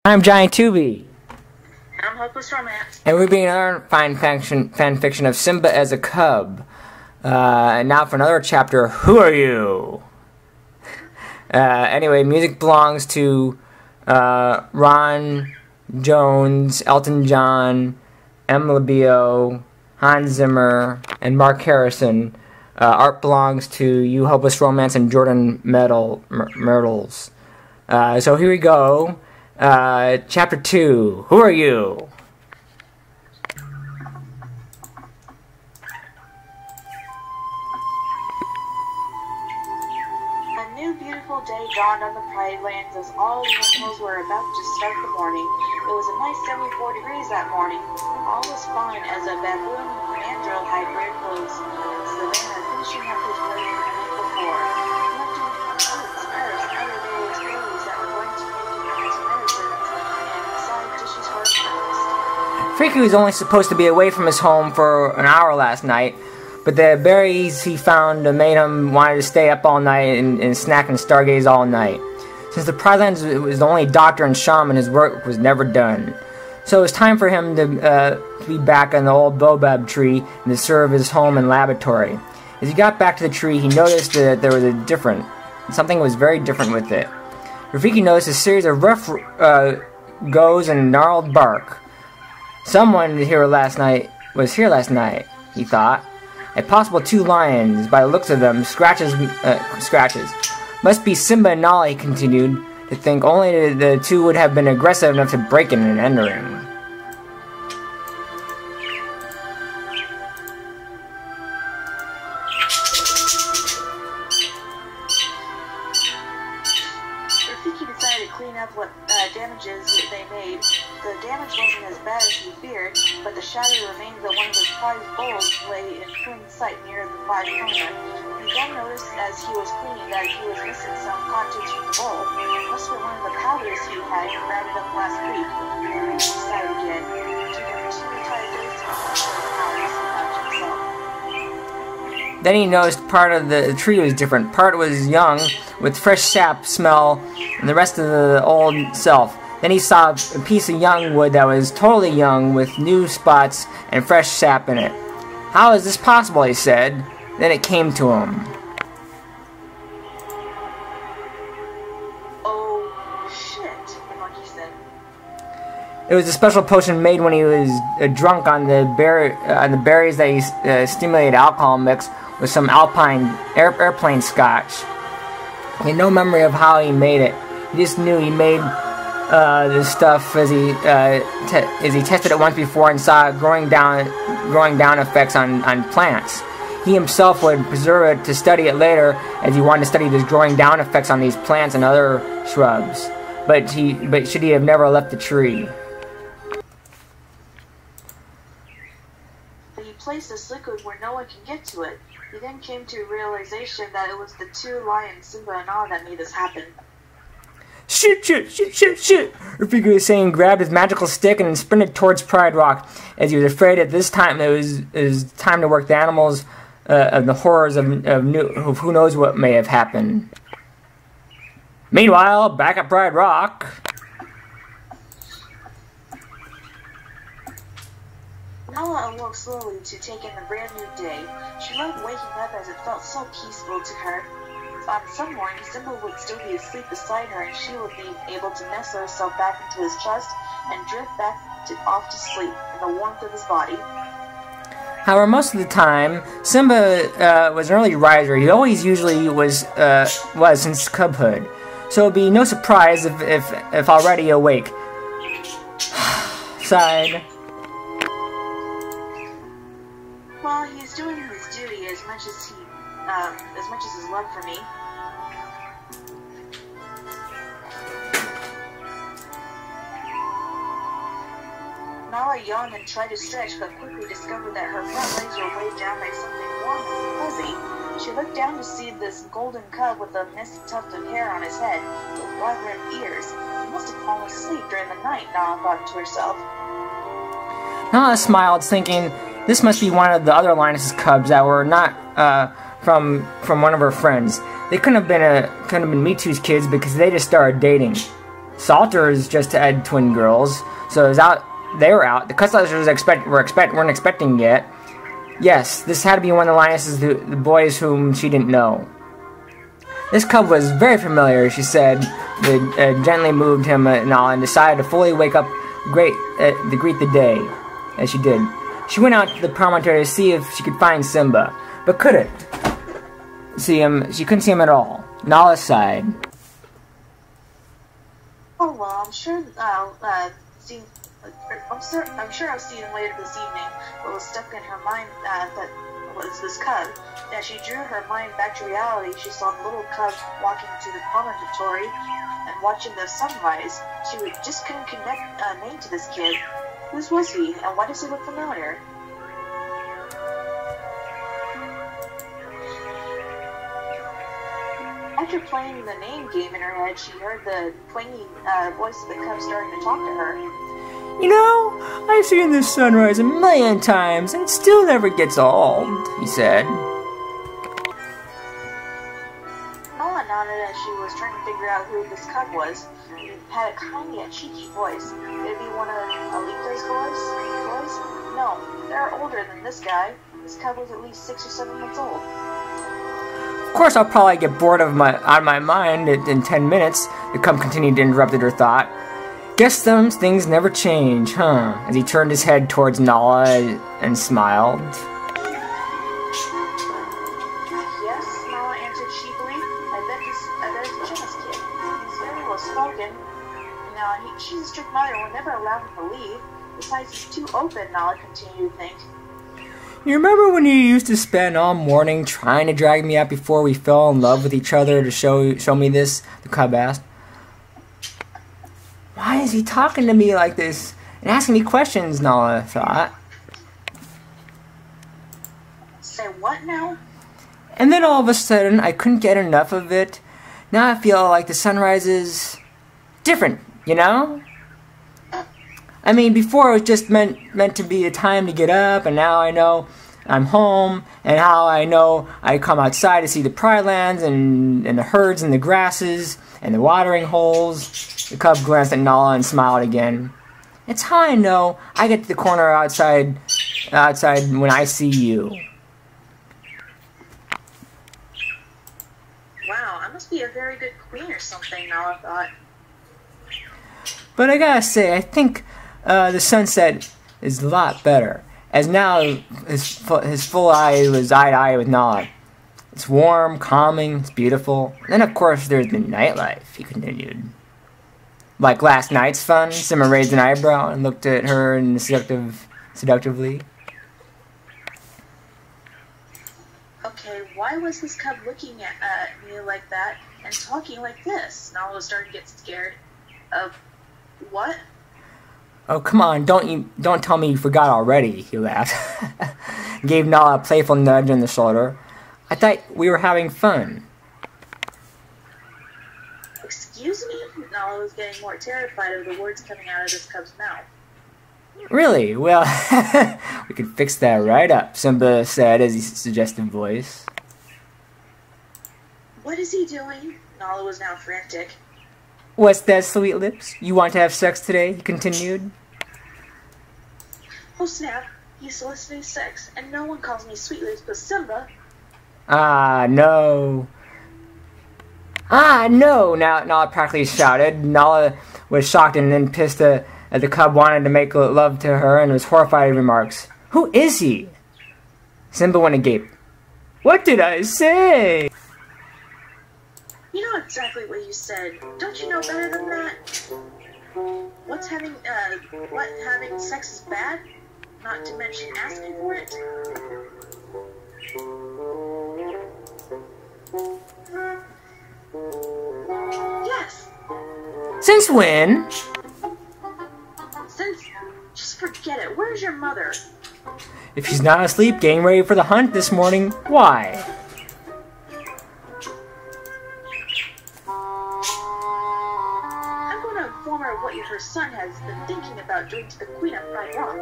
I'm Johnny Tubi. I'm Hopeless Romance. And we're being another fan fiction of Simba as a cub. And now for another chapter, Who Are You? Anyway, music belongs to Ron Jones, Elton John, mlebo, Hanz Zimmer, and Mark Harrison. Art belongs to You Hopeless Romance and Jorden Myrtles. So here we go. Chapter 2. Who are you? A new beautiful day dawned on the Pride Lands as all the animals were about to start the morning. It was a nice 74 degrees that morning. All was fine as a baboon mandrill hybrid was savannah finishing up his work the night before. Collecting fruits, herbs, and other various berries that were going to make him into medicines and side dishes for his breakfast. Freaky was only supposed to be away from his home for an hour last night, but the berries he found made him want to stay up all night and snack and stargaze all night. Since the Pridelands was the only doctor and shaman, his work was never done. So it was time for him to be back on the old baobab tree and to serve his home and laboratory. As he got back to the tree, he noticed that there was something was very different with it. Rafiki noticed a series of rough goes and gnarled bark. Someone was here last night, he thought. A possible 2 lions, by the looks of them, scratches. Must be Simba and Nala, he continued, to think only the 2 would have been aggressive enough to break in and entering. Rafiki decided to clean up what damages they made. The damage wasn't as bad as he feared, but the shadow remained that one of his prized bowls lay in plain sight near the far corner. He then noticed as he was cleaning that he was missing some contents from the bowl. It must have been one of the powders he had rounded up last week. He decided again. Then he noticed part of the tree was different. Part was young, with fresh sap smell, and the rest of the old self. Then he saw a piece of young wood that was totally young, with new spots and fresh sap in it. How is this possible, he said. Then it came to him. Oh, shit, the monkey said. It was a special potion made when he was drunk on the berries that he stimulated alcohol mix with some alpine airplane scotch. He had no memory of how he made it. He just knew he made this stuff as he tested it once before and saw growing down effects on plants. He himself would preserve it to study it later, as he wanted to study the growing down effects on these plants and other shrubs. But should he have never left the tree? He placed this liquid where no one can get to it. He then came to a realization that it was the 2 lions, Simba and Nala, that made this happen. Shoot! Rafiki was saying, grabbed his magical stick and sprinted towards Pride Rock, as he was afraid at this time it was time to work the animals of the horrors of who knows what may have happened. Meanwhile, back at Pride Rock. Nala awoke slowly to take in the brand new day. She loved waking up as it felt so peaceful to her. On some mornings, Simba would still be asleep beside her, and she would be able to nestle herself back into his chest and drift off to sleep in the warmth of his body. However, most of the time, Simba was an early riser. He always usually was since cubhood, so it'd be no surprise if already awake. Sighed. Well, he's doing his duty as much as his love for me. Nala yawned and tried to stretch, but quickly discovered that her front legs were weighed down by something warm and fuzzy. She looked down to see this golden cub with a messy tuft of hair on his head, with black-rimmed ears. He must have fallen asleep during the night, Nala thought to herself. Nala smiled, thinking this must be one of the other lioness cubs that were not from one of her friends. They couldn't have been Me Too's kids because they just started dating. Salters just had twin girls, so it was out. They were out. The Cutslers weren't expecting yet. Yes, this had to be one of the lionesses, the boys whom she didn't know. This cub was very familiar, she said. They gently moved him and all, and decided to fully wake up to greet the day, as she did. She went out to the promontory to see if she could find Simba, but couldn't see him. She couldn't see him at all. Nala sighed. Oh well, I'm sure I'll see him later this evening. What was stuck in her mind that was this cub. As she drew her mind back to reality, she saw the little cub walking to the promontory and watching the sunrise. She just couldn't connect a name to this kid. Who was he, and why does he look familiar? After playing the name game in her head, she heard the twanging voice of the cub starting to talk to her. You know, I've seen this sunrise a million times, and it still never gets old, he said. Nala nodded as she was trying to figure out who this cub was. He had a kind yet cheeky voice. Could it be one of Alita's boys? No, they're older than this guy. This cub was at least 6 or 7 months old. Of course, I'll probably get bored out of my mind in 10 minutes. The cub continued to interrupt her thought. Guess some things never change, huh? As he turned his head towards Nala and smiled. Yes, Nala answered sheepily. I bet it's Jenna's kid. He's very well spoken. She's a strict mother and will never allow him to leave. Besides, he's too open, Nala continued to think. You remember when you used to spend all morning trying to drag me out before we fell in love with each other to show me this? The cub asked. Why is he talking to me like this and asking me questions, Nala thought. Say what now? And then all of a sudden, I couldn't get enough of it. Now I feel like the sunrise is different, you know? I mean, before it was just meant to be a time to get up, and now I know I'm home, and how I know I come outside to see the pride lands, and the herds, and the grasses, and the watering holes. The cub glanced at Nala and smiled again. It's how I know I get to the corner outside when I see you. Wow, I must be a very good queen or something, Nala thought. But I gotta say, I think the sunset is a lot better, as now his full eye was eye to eye with Nala. It's warm, calming, it's beautiful. And then of course there's the nightlife, he continued. Like last night's fun? Simba raised an eyebrow and looked at her seductively. Okay, why was this cub looking at me like that and talking like this? Nala was starting to get scared. What? Oh, come on, don't tell me you forgot already, he laughed. Gave Nala a playful nudge on the shoulder. I thought we were having fun. Excuse me? Nala was getting more terrified of the words coming out of this cub's mouth. Really? Well, we could fix that right up, Simba said as his suggestive voice. What is he doing? Nala was now frantic. What's that, sweet lips? You want to have sex today? He continued. Oh snap, he's soliciting sex, and no one calls me sweet lips but Simba. Ah, no. Ah, no! Now Nala practically shouted. Nala was shocked and then pissed that the cub wanted to make love to her and was horrified at his remarks. Who is he? Simba went agape. What did I say? You know exactly what you said. Don't you know better than that? What having sex is bad? Not to mention asking for it? Yes. Since when? Just forget it. Where's your mother? If she's not asleep, getting ready for the hunt this morning, why? I'm going to inform her of what her son has been thinking about doing to the Queen of Pride Rock.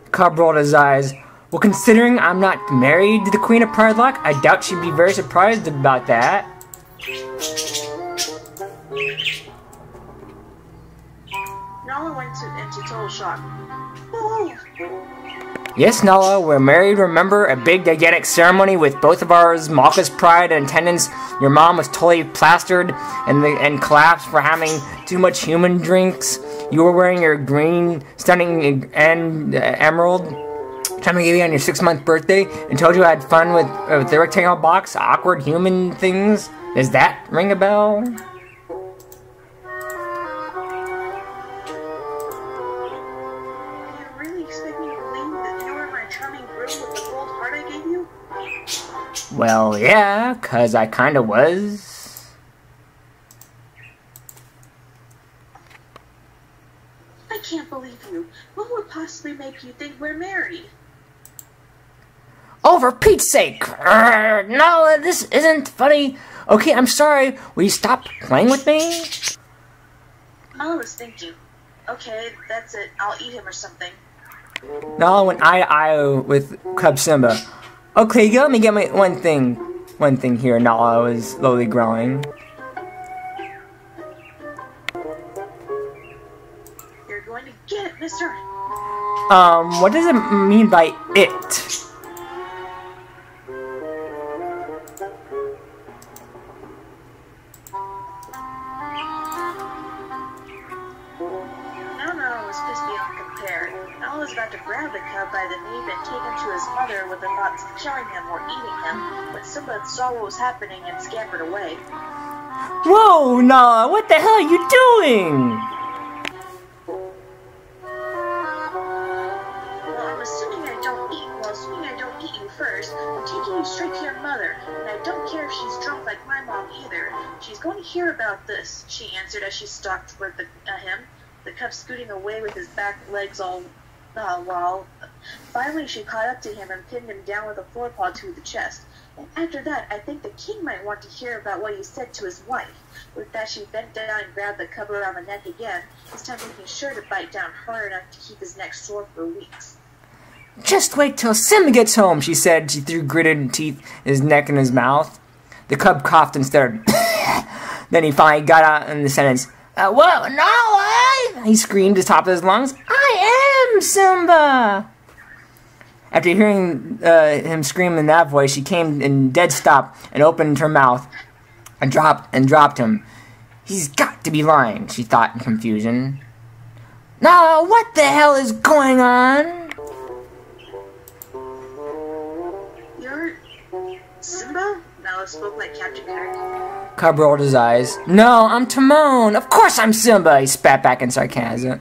The cub rolled his eyes. Well, considering I'm not married to the Queen of Pride Rock, I doubt she'd be very surprised about that. Nala went into total shock. Oh! Yes, Nala, we're married, remember? A big gigantic ceremony with both of ours, Malka's pride and attendance. Your mom was totally plastered and collapsed for having too much human drinks. You were wearing your green, stunning emerald time I gave you on your 6-month birthday and told you I had fun with the rectangle box, awkward human things. Does that ring a bell? Well, yeah, 'cause I kinda was. I can't believe you. What would possibly make you think we're married? Oh, for Pete's sake! No, this isn't funny. Okay, I'm sorry. Will you stop playing with me? I was thinking. Okay, that's it. I'll eat him or something. Nala went eye to eye with Cub Simba. Okay, let me get my one thing here. Nala was slowly growing. You're going to get it, mister. What does it mean by it? About to grab the cub by the nape and take him to his mother with the thoughts of killing him or eating him, but Simba saw what was happening and scampered away. Whoa, Nala, what the hell are you doing? Well, assuming I don't eat you first, I'm taking you straight to your mother, and I don't care if she's drunk like my mom either. She's going to hear about this, she answered as she stalked toward him, the cub scooting away with his back legs all while finally she caught up to him and pinned him down with a forepaw to the chest. And after that, I think the king might want to hear about what you said to his wife. With that, she bent down and grabbed the cub around the neck again, this time making sure to bite down hard enough to keep his neck sore for weeks. Just wait till Simba gets home, she said. She threw gritted teeth in his neck and his mouth. The cub coughed and stuttered. Then he finally got out in the sentence. Whoa, no, he screamed at the top of his lungs. I am Simba! After hearing him scream in that voice, she came in dead stop and opened her mouth and dropped him. He's got to be lying, she thought in confusion. Now, what the hell is going on? You're Simba? Nala spoke like Captain Kirk. Cub rolled his eyes. No, I'm Timon. Of course I'm Simba, he spat back in sarcasm.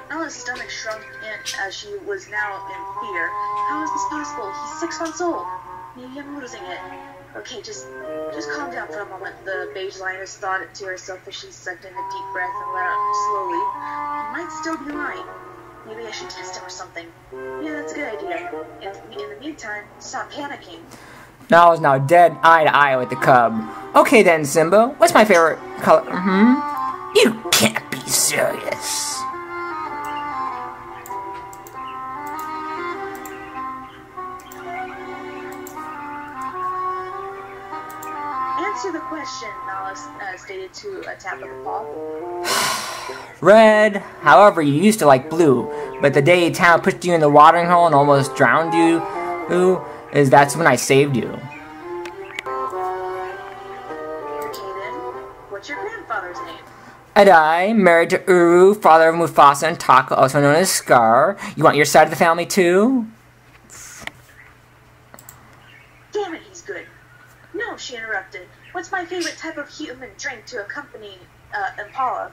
Nala's stomach shrunk in as she was now in fear. How is this possible? He's 6 months old. Maybe I'm losing it. Okay, just calm down for a moment, the beige lioness thought it to herself as she sucked in a deep breath and let out slowly. He might still be lying. Maybe I should test him or something. Yeah, that's a good idea. In the meantime, stop panicking. Nala's now dead eye to eye with the cub. Okay then, Simba, what's my favorite color? You can't be serious. Answer the question, Nala stated to a tap of the paw. Red. However, you used to like blue, but the day Tao pushed you in the watering hole and almost drowned you, that's when I saved you. Okay then, what's your grandfather's name? Adai, married to Uru, father of Mufasa and Taka, also known as Scar. You want your side of the family too? Damn it, he's good. No, she interrupted. What's my favorite type of human drink to accompany Impala?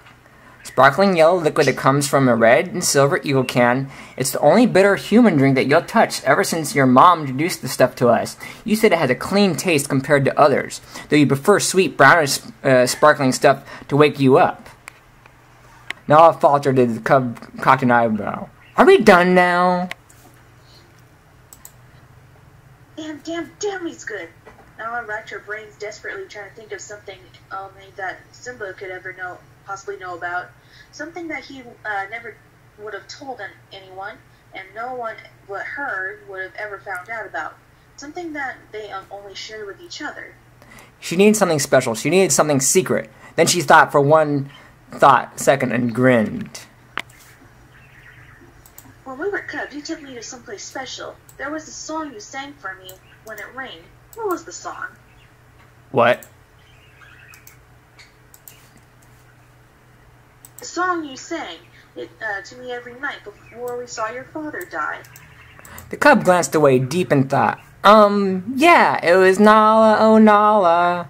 Sparkling yellow liquid that comes from a red and silver eagle can. It's the only bitter human drink that you'll touch ever since your mom introduced the stuff to us. You said it has a clean taste compared to others, though you prefer sweet, brownish, sparkling stuff to wake you up. Nala faltered as the cub cocked an eyebrow. Are we done now? Damn, he's good. Nala racked her brains desperately, trying to think of something that Simba could ever possibly know about. something that he never would have told anyone, and no one but her would have ever found out about. Something that they only shared with each other. She needed something special. She needed something secret. Then she thought for one second and grinned. When we were cubs, you took me to someplace special. There was a song you sang for me when it rained. What was the song? What? The song you sang to me every night before we saw your father die. The cub glanced away deep in thought. Yeah, it was Nala, oh Nala.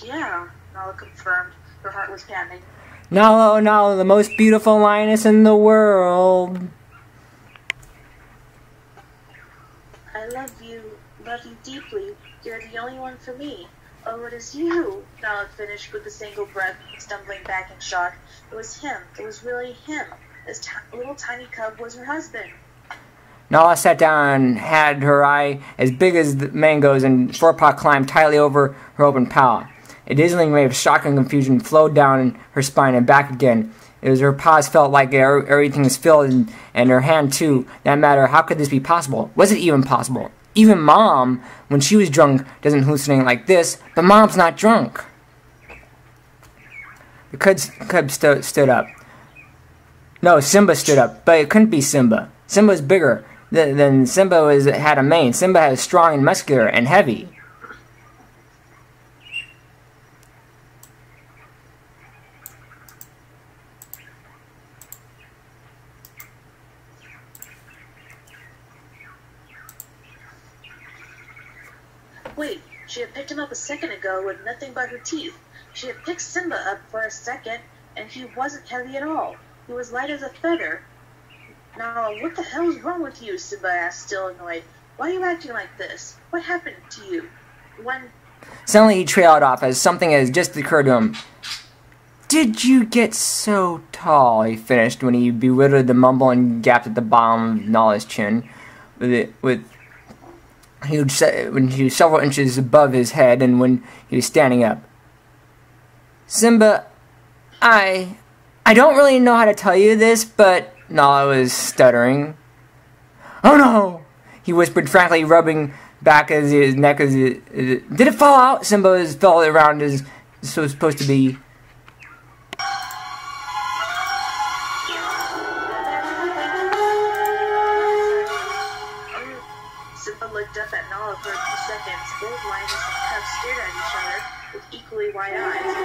Yeah, Nala confirmed. Her heart was pounding. Nala, oh Nala, the most beautiful lioness in the world. I love you deeply. You're the only one for me. Oh, it is you, Nala finished with a single breath, stumbling back in shock. It was him. It was really him. This little tiny cub was her husband. Nala sat down and had her eye as big as the mangoes, and Forepaw climbed tightly over her open palate. A dizzying wave of shock and confusion flowed down her spine and back again. It was her paws felt like everything was filled, and her hand too. That matter, how could this be possible? Was it even possible? Even Mom, when she was drunk, doesn't hallucinate like this, but Mom's not drunk. The cub stood up. No, Simba stood up, but it couldn't be Simba. Simba's bigger than Simba had a mane. Simba was strong and muscular and heavy. Wait, she had picked him up a second ago with nothing but her teeth. She had picked Simba up for a second, and he wasn't heavy at all. He was light as a feather. Now, what the hell is wrong with you? Simba asked, still annoyed. Why are you acting like this? What happened to you? Suddenly he trailed off as something had just occurred to him. Did you get so tall? He finished when he bewildered the mumble and gapped at the bottom of Nala's chin. When he was several inches above his head, and when he was standing up. Simba, I don't really know how to tell you this, but Nala was stuttering. Oh no! He whispered frankly, rubbing back his neck. Did it fall out? Simba felt around as it was supposed to be. Simba looked up at Nala for a few seconds. Both lioness and cub stared at each other with equally wide eyes.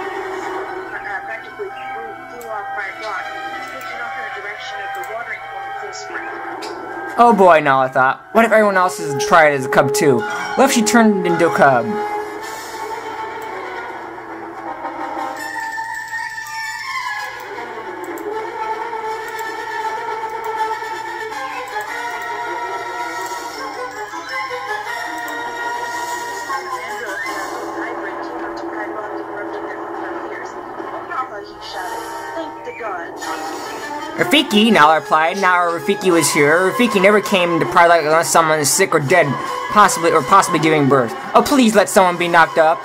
Practically flew off by a block, taking off in the direction of the watering hole in full sprint. Oh boy, Nala thought. What if everyone else has tried as a cub too? What if she turned into a cub? Rafiki, Nala replied. Now Rafiki was here. Rafiki never came to Pride unless someone is sick or dead, possibly giving birth. Oh, please let someone be knocked up.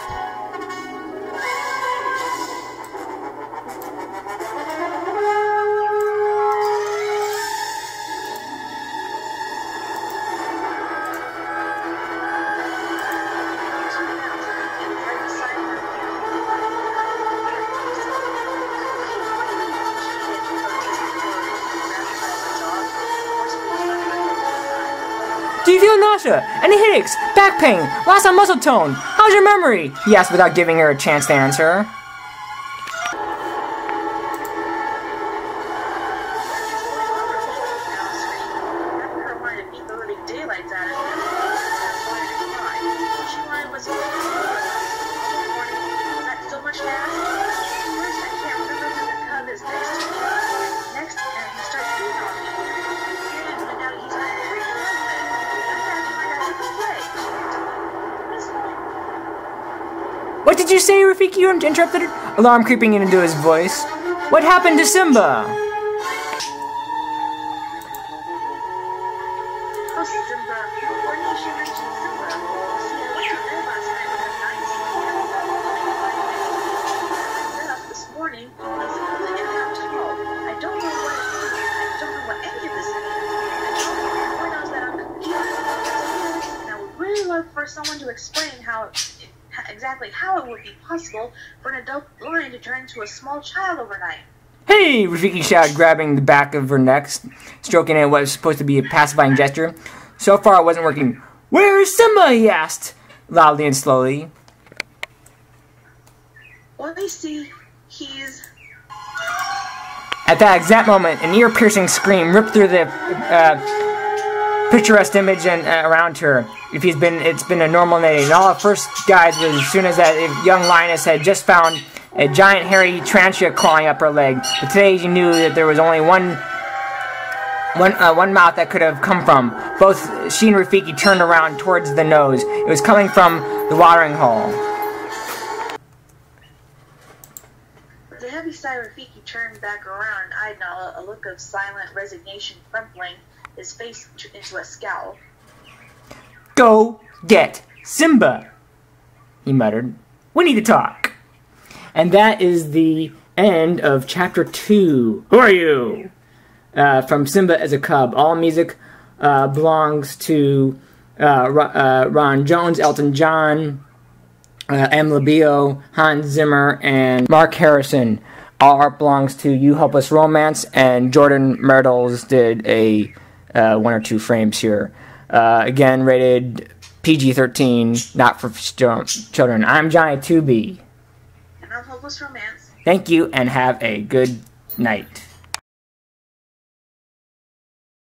Do you feel nausea? Any headaches? Back pain? Loss of muscle tone? How's your memory? He asked without giving her a chance to answer. What did you say, Rafiki? You interrupted it? Alarm creeping into his voice. What happened to Simba? exactly how it would be possible for an adult lion to turn into a small child overnight. Hey, Rafiki shouted, grabbing the back of her neck, stroking it what was supposed to be a pacifying gesture. So far it wasn't working. "Where is Simba?" he asked, loudly and slowly. Well, they see he's... At that exact moment, an ear-piercing scream ripped through the picturesque image and around her. It's been a normal day. Nala first guys was as soon as that young lioness had just found a giant hairy tarantula crawling up her leg. But today she knew that there was only one mouth that could have come from. Both she and Rafiki turned around towards the nose. It was coming from the watering hole. The heavy-sighed Rafiki turned back around and eyed Nala, a look of silent resignation crumpling his face into a scowl. "Go get Simba," he muttered. "We need to talk." And that is the end of Chapter 2. Who are you? From Simba as a Cub. All music belongs to Ron Jones, Elton John, mlebo, Hanz Zimmer, and Mark Harrison. All art belongs to You Helpless Romance, and Jorden did a 1 or 2 frames here. Again, rated PG13, not for children. I'm Johnny 2B. And I'm Hopeless Romance. Thank you, and have a good night.